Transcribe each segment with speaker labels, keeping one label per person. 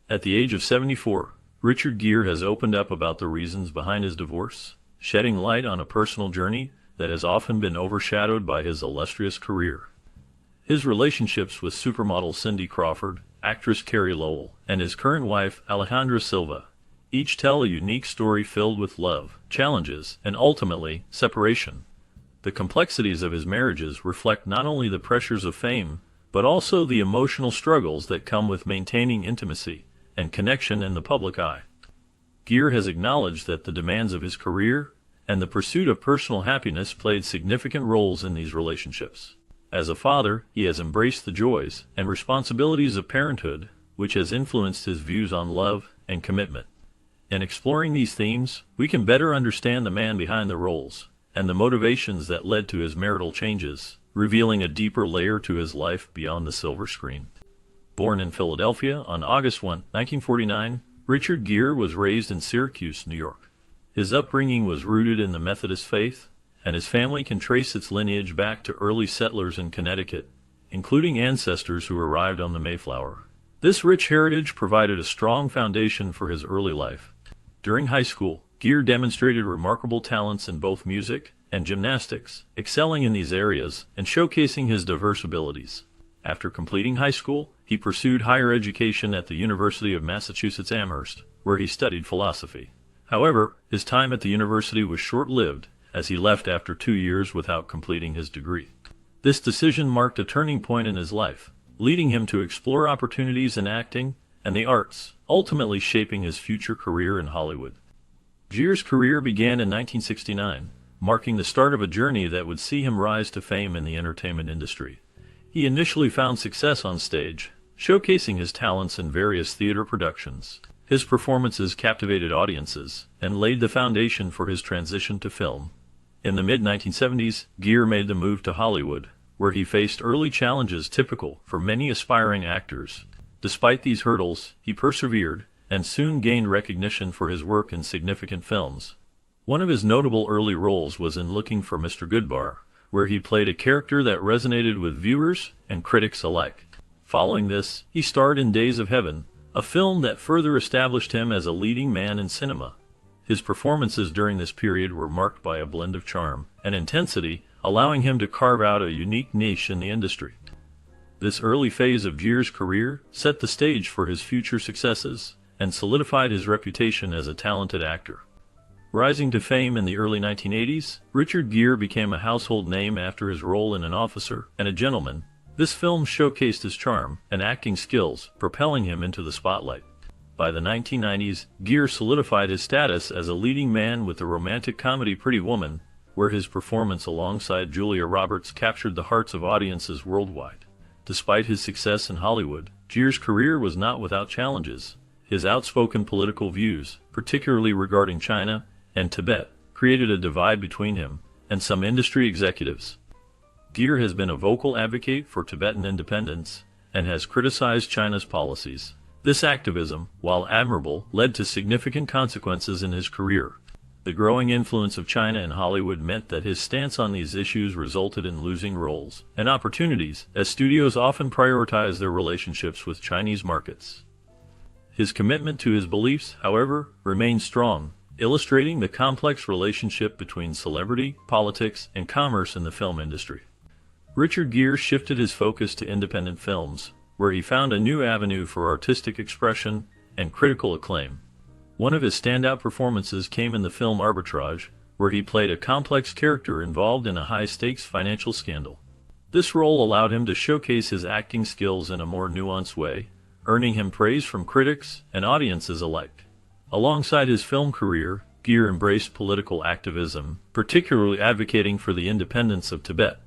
Speaker 1: At the age of 74, Richard Gere has opened up about the reasons behind his divorce, shedding light on a personal journey that has often been overshadowed by his illustrious career. His relationships with supermodel Cindy Crawford, actress Carrie Lowell, and his current wife Alejandra Silva each tell a unique story filled with love, challenges, and ultimately, separation. The complexities of his marriages reflect not only the pressures of fame, but also the emotional struggles that come with maintaining intimacy and connection in the public eye. Gere has acknowledged that the demands of his career and the pursuit of personal happiness played significant roles in these relationships. As a father, he has embraced the joys and responsibilities of parenthood, which has influenced his views on love and commitment. In exploring these themes, we can better understand the man behind the roles and the motivations that led to his marital changes, revealing a deeper layer to his life beyond the silver screen. Born in Philadelphia on August 1, 1949, Richard Gere was raised in Syracuse, New York. His upbringing was rooted in the Methodist faith, and his family can trace its lineage back to early settlers in Connecticut, including ancestors who arrived on the Mayflower. This rich heritage provided a strong foundation for his early life. During high school, Gere demonstrated remarkable talents in both music and gymnastics, excelling in these areas and showcasing his diverse abilities. After completing high school, he pursued higher education at the University of Massachusetts Amherst, where he studied philosophy. However, his time at the university was short-lived, as he left after 2 years without completing his degree. This decision marked a turning point in his life, leading him to explore opportunities in acting and the arts, ultimately shaping his future career in Hollywood. Gere's career began in 1969, marking the start of a journey that would see him rise to fame in the entertainment industry. He initially found success on stage, showcasing his talents in various theater productions. His performances captivated audiences and laid the foundation for his transition to film. In the mid-1970s, Gere made the move to Hollywood, where he faced early challenges typical for many aspiring actors. Despite these hurdles, he persevered and soon gained recognition for his work in significant films. One of his notable early roles was in Looking for Mr. Goodbar, where he played a character that resonated with viewers and critics alike. Following this, he starred in Days of Heaven, a film that further established him as a leading man in cinema. His performances during this period were marked by a blend of charm and intensity, allowing him to carve out a unique niche in the industry. This early phase of Gere's career set the stage for his future successes and solidified his reputation as a talented actor. Rising to fame in the early 1980s, Richard Gere became a household name after his role in An Officer and a Gentleman. This film showcased his charm and acting skills, propelling him into the spotlight. By the 1990s, Gere solidified his status as a leading man with the romantic comedy Pretty Woman, where his performance alongside Julia Roberts captured the hearts of audiences worldwide. Despite his success in Hollywood, Gere's career was not without challenges. His outspoken political views, particularly regarding China and Tibet, created a divide between him and some industry executives. Gere has been a vocal advocate for Tibetan independence and has criticized China's policies. This activism, while admirable, led to significant consequences in his career. The growing influence of China in Hollywood meant that his stance on these issues resulted in losing roles and opportunities, as studios often prioritize their relationships with Chinese markets. His commitment to his beliefs, however, remained strong, illustrating the complex relationship between celebrity, politics, and commerce in the film industry. Richard Gere shifted his focus to independent films, where he found a new avenue for artistic expression and critical acclaim. One of his standout performances came in the film Arbitrage, where he played a complex character involved in a high-stakes financial scandal. This role allowed him to showcase his acting skills in a more nuanced way, earning him praise from critics and audiences alike. Alongside his film career, Gere embraced political activism, particularly advocating for the independence of Tibet.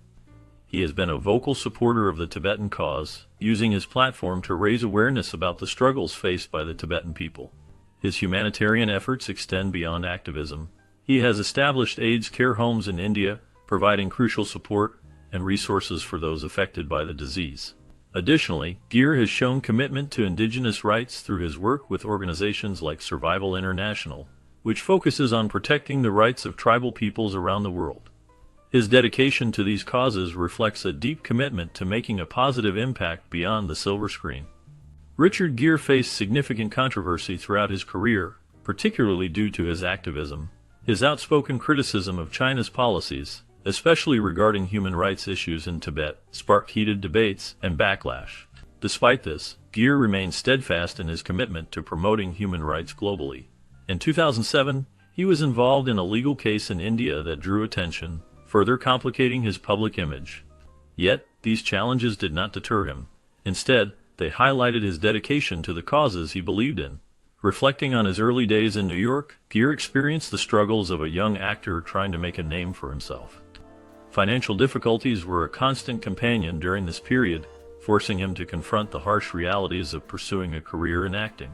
Speaker 1: He has been a vocal supporter of the Tibetan cause, using his platform to raise awareness about the struggles faced by the Tibetan people. His humanitarian efforts extend beyond activism. He has established AIDS care homes in India, providing crucial support and resources for those affected by the disease. Additionally, Gere has shown commitment to indigenous rights through his work with organizations like Survival International, which focuses on protecting the rights of tribal peoples around the world. His dedication to these causes reflects a deep commitment to making a positive impact beyond the silver screen. Richard Gere faced significant controversy throughout his career, particularly due to his activism. His outspoken criticism of China's policies, especially regarding human rights issues in Tibet, sparked heated debates and backlash. Despite this, Gere remained steadfast in his commitment to promoting human rights globally. In 2007, he was involved in a legal case in India that drew attention, further complicating his public image. Yet, these challenges did not deter him. Instead, they highlighted his dedication to the causes he believed in. Reflecting on his early days in New York, Gere experienced the struggles of a young actor trying to make a name for himself. Financial difficulties were a constant companion during this period, forcing him to confront the harsh realities of pursuing a career in acting.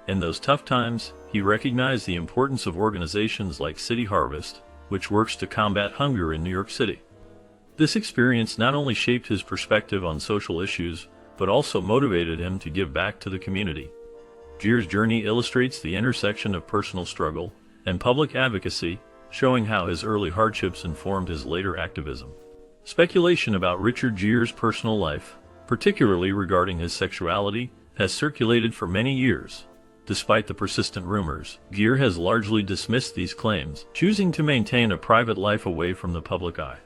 Speaker 1: In those tough times, he recognized the importance of organizations like City Harvest, which works to combat hunger in New York City. This experience not only shaped his perspective on social issues, but also motivated him to give back to the community. Gere's journey illustrates the intersection of personal struggle and public advocacy, showing how his early hardships informed his later activism. Speculation about Richard Gere's personal life, particularly regarding his sexuality, has circulated for many years. Despite the persistent rumors, Gere has largely dismissed these claims, choosing to maintain a private life away from the public eye.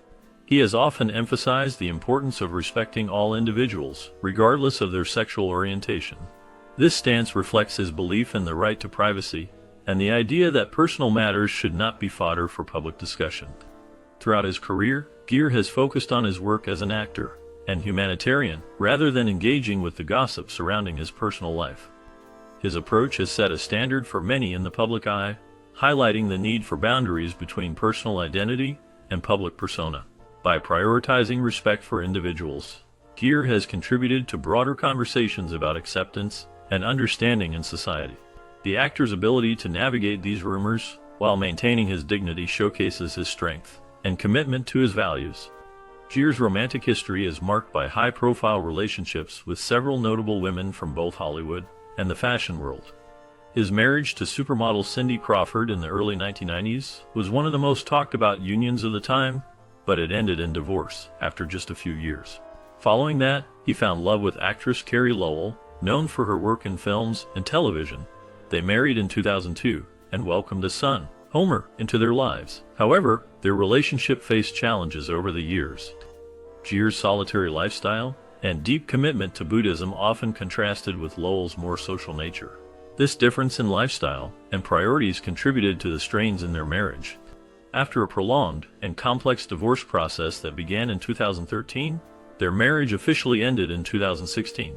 Speaker 1: He has often emphasized the importance of respecting all individuals, regardless of their sexual orientation. This stance reflects his belief in the right to privacy, and the idea that personal matters should not be fodder for public discussion. Throughout his career, Gere has focused on his work as an actor and humanitarian, rather than engaging with the gossip surrounding his personal life. His approach has set a standard for many in the public eye, highlighting the need for boundaries between personal identity and public persona. By prioritizing respect for individuals, Gere has contributed to broader conversations about acceptance and understanding in society. The actor's ability to navigate these rumors while maintaining his dignity showcases his strength and commitment to his values. Gere's romantic history is marked by high-profile relationships with several notable women from both Hollywood and the fashion world. His marriage to supermodel Cindy Crawford in the early 1990s was one of the most talked-about unions of the time, but it ended in divorce after just a few years. Following that, he found love with actress Carey Lowell, known for her work in films and television. They married in 2002 and welcomed a son, Homer, into their lives. However, their relationship faced challenges over the years. Gere's solitary lifestyle and deep commitment to Buddhism often contrasted with Lowell's more social nature. This difference in lifestyle and priorities contributed to the strains in their marriage. After a prolonged and complex divorce process that began in 2013, their marriage officially ended in 2016.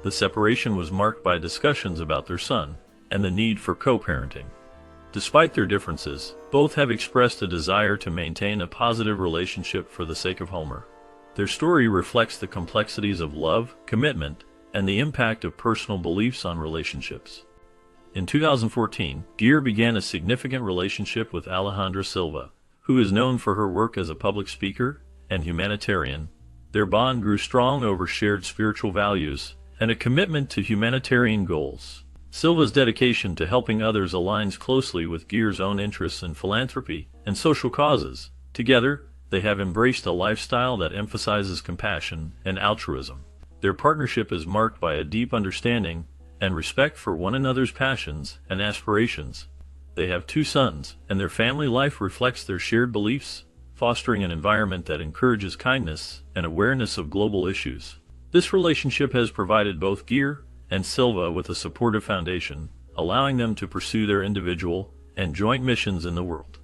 Speaker 1: The separation was marked by discussions about their son and the need for co-parenting. Despite their differences, both have expressed a desire to maintain a positive relationship for the sake of Homer. Their story reflects the complexities of love, commitment, and the impact of personal beliefs on relationships. In 2014, Gere began a significant relationship with Alejandra Silva, who is known for her work as a public speaker and humanitarian. Their bond grew strong over shared spiritual values and a commitment to humanitarian goals. Silva's dedication to helping others aligns closely with Gere's own interests in philanthropy and social causes. Together, they have embraced a lifestyle that emphasizes compassion and altruism. Their partnership is marked by a deep understanding and respect for one another's passions and aspirations. They have 2 sons, and their family life reflects their shared beliefs, fostering an environment that encourages kindness and awareness of global issues. This relationship has provided both Gere and Silva with a supportive foundation, allowing them to pursue their individual and joint missions in the world.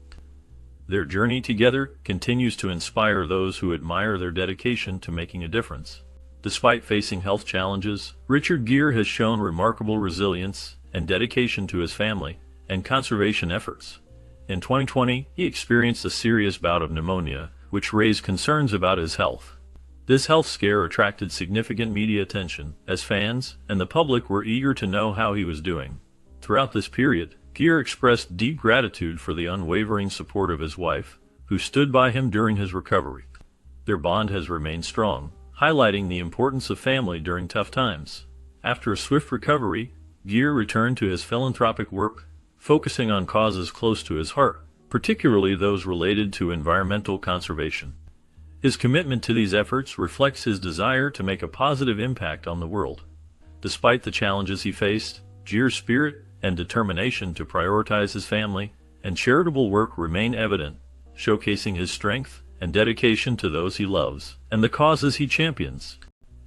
Speaker 1: Their journey together continues to inspire those who admire their dedication to making a difference. Despite facing health challenges, Richard Gere has shown remarkable resilience and dedication to his family and conservation efforts. In 2020, he experienced a serious bout of pneumonia, which raised concerns about his health. This health scare attracted significant media attention, as fans and the public were eager to know how he was doing. Throughout this period, Gere expressed deep gratitude for the unwavering support of his wife, who stood by him during his recovery. Their bond has remained strong, highlighting the importance of family during tough times. After a swift recovery, Gere returned to his philanthropic work, focusing on causes close to his heart, particularly those related to environmental conservation. His commitment to these efforts reflects his desire to make a positive impact on the world. Despite the challenges he faced, Gere's spirit and determination to prioritize his family and charitable work remain evident, showcasing his strength and dedication to those he loves and the causes he champions.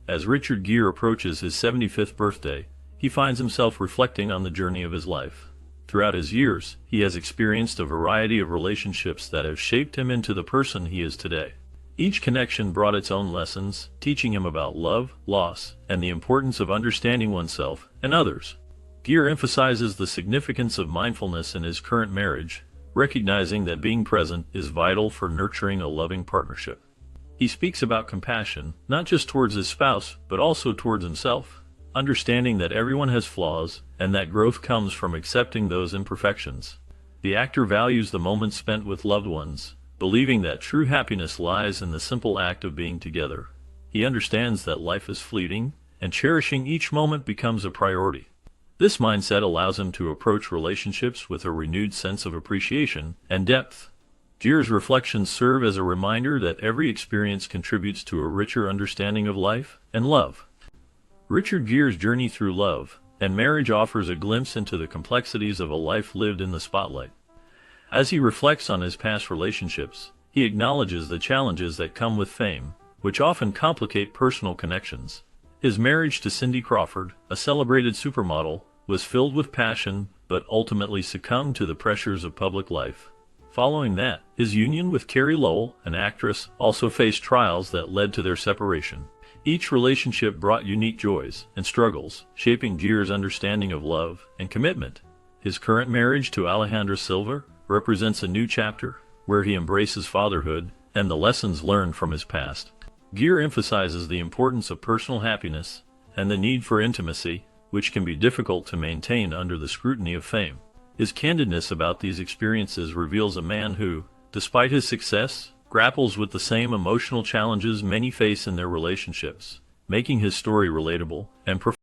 Speaker 1: As Richard Gere approaches his 75th birthday, he finds himself reflecting on the journey of his life. Throughout his years, he has experienced a variety of relationships that have shaped him into the person he is today. Each connection brought its own lessons, teaching him about love, loss, and the importance of understanding oneself and others. Gere emphasizes the significance of mindfulness in his current marriage, recognizing that being present is vital for nurturing a loving partnership. He speaks about compassion, not just towards his spouse, but also towards himself, understanding that everyone has flaws and that growth comes from accepting those imperfections. The actor values the moments spent with loved ones, believing that true happiness lies in the simple act of being together. He understands that life is fleeting, and cherishing each moment becomes a priority. This mindset allows him to approach relationships with a renewed sense of appreciation and depth. Gere's reflections serve as a reminder that every experience contributes to a richer understanding of life and love. Richard Gere's journey through love and marriage offers a glimpse into the complexities of a life lived in the spotlight. As he reflects on his past relationships, he acknowledges the challenges that come with fame, which often complicate personal connections. His marriage to Cindy Crawford, a celebrated supermodel, was filled with passion but ultimately succumbed to the pressures of public life. Following that, his union with Gere, an actress, also faced trials that led to their separation. Each relationship brought unique joys and struggles, shaping Gere's understanding of love and commitment. His current marriage to Alejandra Silva represents a new chapter, where he embraces fatherhood and the lessons learned from his past. Gere emphasizes the importance of personal happiness and the need for intimacy, which can be difficult to maintain under the scrutiny of fame. His candidness about these experiences reveals a man who, despite his success, grapples with the same emotional challenges many face in their relationships, making his story relatable and profound.